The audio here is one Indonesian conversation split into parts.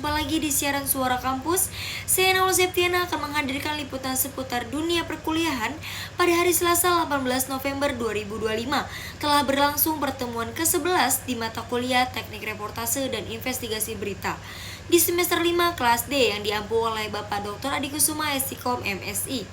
jumpa lagi di siaran Suara Kampus. Saya Naula Septiana akan menghadirkan liputan seputar dunia perkuliahan pada hari Selasa 18 November 2025. Telah berlangsung pertemuan ke-11 di mata kuliah Teknik Reportase dan Investigasi Berita di semester 5 kelas D yang diampu oleh Bapak Dr. Adi Kusuma Esikom MSI.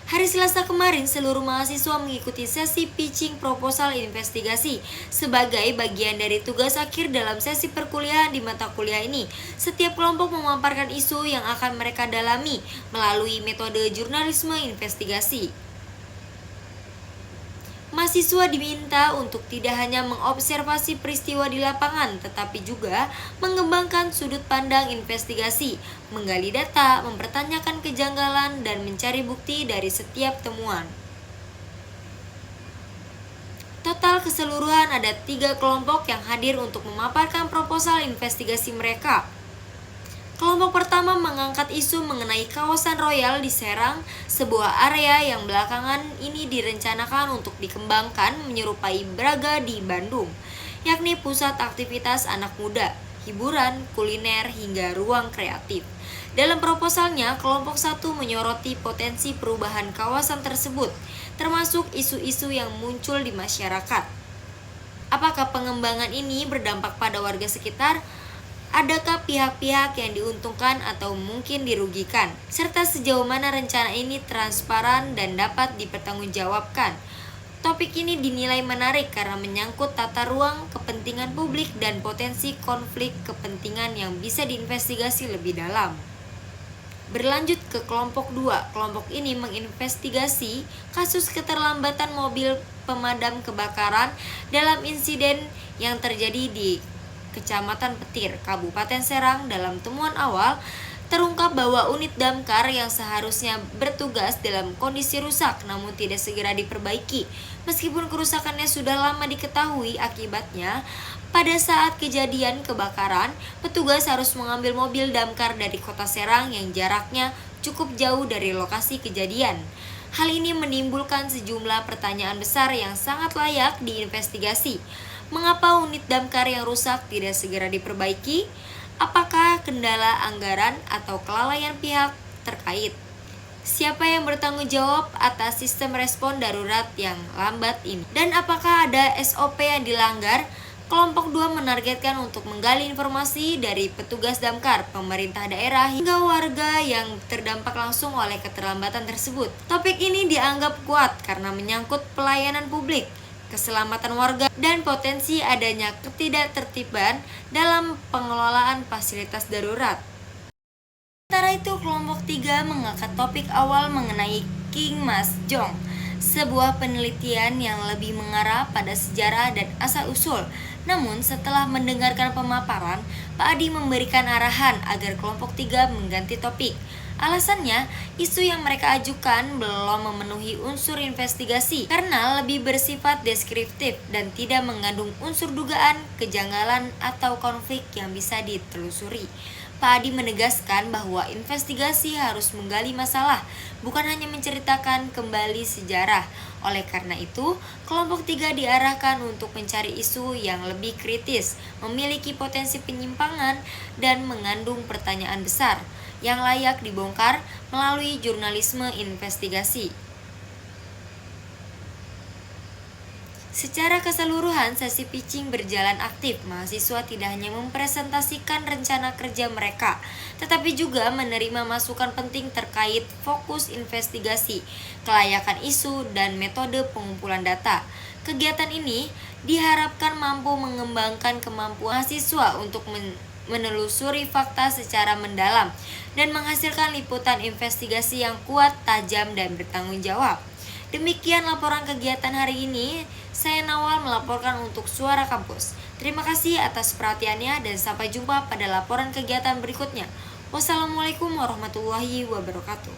Hari Selasa kemarin, seluruh mahasiswa mengikuti sesi pitching proposal investigasi sebagai bagian dari tugas akhir dalam sesi perkuliahan di mata kuliah ini. Setiap kelompok memaparkan isu yang akan mereka dalami melalui metode jurnalisme investigasi. Mahasiswa diminta untuk tidak hanya mengobservasi peristiwa di lapangan, tetapi juga mengembangkan sudut pandang investigasi, menggali data, mempertanyakan kejanggalan, dan mencari bukti dari setiap temuan. Total keseluruhan ada 3 kelompok yang hadir untuk memaparkan proposal investigasi mereka. Kelompok pertama mengangkat isu mengenai kawasan Royal di Serang, sebuah area yang belakangan ini direncanakan untuk dikembangkan menyerupai Braga di Bandung, yakni pusat aktivitas anak muda, hiburan, kuliner, hingga ruang kreatif. Dalam proposalnya, kelompok 1 menyoroti potensi perubahan kawasan tersebut, termasuk isu-isu yang muncul di masyarakat. Apakah pengembangan ini berdampak pada warga sekitar? Adakah pihak-pihak yang diuntungkan atau mungkin dirugikan? Serta sejauh mana rencana ini transparan dan dapat dipertanggungjawabkan? Topik ini dinilai menarik karena menyangkut tata ruang, kepentingan publik, dan potensi konflik kepentingan yang bisa diinvestigasi lebih dalam. Berlanjut ke kelompok 2, kelompok ini menginvestigasi kasus keterlambatan mobil pemadam kebakaran dalam insiden yang terjadi di Kecamatan Petir, Kabupaten Serang. Dalam temuan awal, terungkap bahwa unit damkar yang seharusnya bertugas dalam kondisi rusak namun tidak segera diperbaiki. Meskipun kerusakannya sudah lama diketahui akibatnya, pada saat kejadian kebakaran, petugas harus mengambil mobil damkar dari kota Serang yang jaraknya cukup jauh dari lokasi kejadian. Hal ini menimbulkan sejumlah pertanyaan besar yang sangat layak diinvestigasi. Mengapa unit damkar yang rusak tidak segera diperbaiki? Apakah kendala anggaran atau kelalaian pihak terkait? Siapa yang bertanggung jawab atas sistem respon darurat yang lambat ini? Dan apakah ada SOP yang dilanggar? Kelompok 2 menargetkan untuk menggali informasi dari petugas damkar, pemerintah daerah, hingga warga yang terdampak langsung oleh keterlambatan tersebut. Topik ini dianggap kuat karena menyangkut pelayanan publik, keselamatan warga, dan potensi adanya ketidaktertiban dalam pengelolaan fasilitas darurat. Sementara itu, kelompok 3 mengangkat topik awal mengenai King Mas Jong, sebuah penelitian yang lebih mengarah pada sejarah dan asal-usul. Namun, setelah mendengarkan pemaparan, Pak Adi memberikan arahan agar kelompok 3 mengganti topik. Alasannya, isu yang mereka ajukan belum memenuhi unsur investigasi karena lebih bersifat deskriptif dan tidak mengandung unsur dugaan, kejanggalan, atau konflik yang bisa ditelusuri. Pak Adi menegaskan bahwa investigasi harus menggali masalah, bukan hanya menceritakan kembali sejarah. Oleh karena itu, kelompok 3 diarahkan untuk mencari isu yang lebih kritis, memiliki potensi penyimpangan, dan mengandung pertanyaan besar yang layak dibongkar melalui jurnalisme investigasi. Secara keseluruhan, sesi pitching berjalan aktif. Mahasiswa tidak hanya mempresentasikan rencana kerja mereka, tetapi juga menerima masukan penting terkait fokus investigasi, kelayakan isu, dan metode pengumpulan data. Kegiatan ini diharapkan mampu mengembangkan kemampuan mahasiswa untuk menelusuri fakta secara mendalam dan menghasilkan liputan investigasi yang kuat, tajam, dan bertanggung jawab. Demikian laporan kegiatan hari ini. Saya Nawal melaporkan untuk Suara Kampus. Terima kasih atas perhatiannya dan sampai jumpa pada laporan kegiatan berikutnya. Wassalamualaikum warahmatullahi wabarakatuh.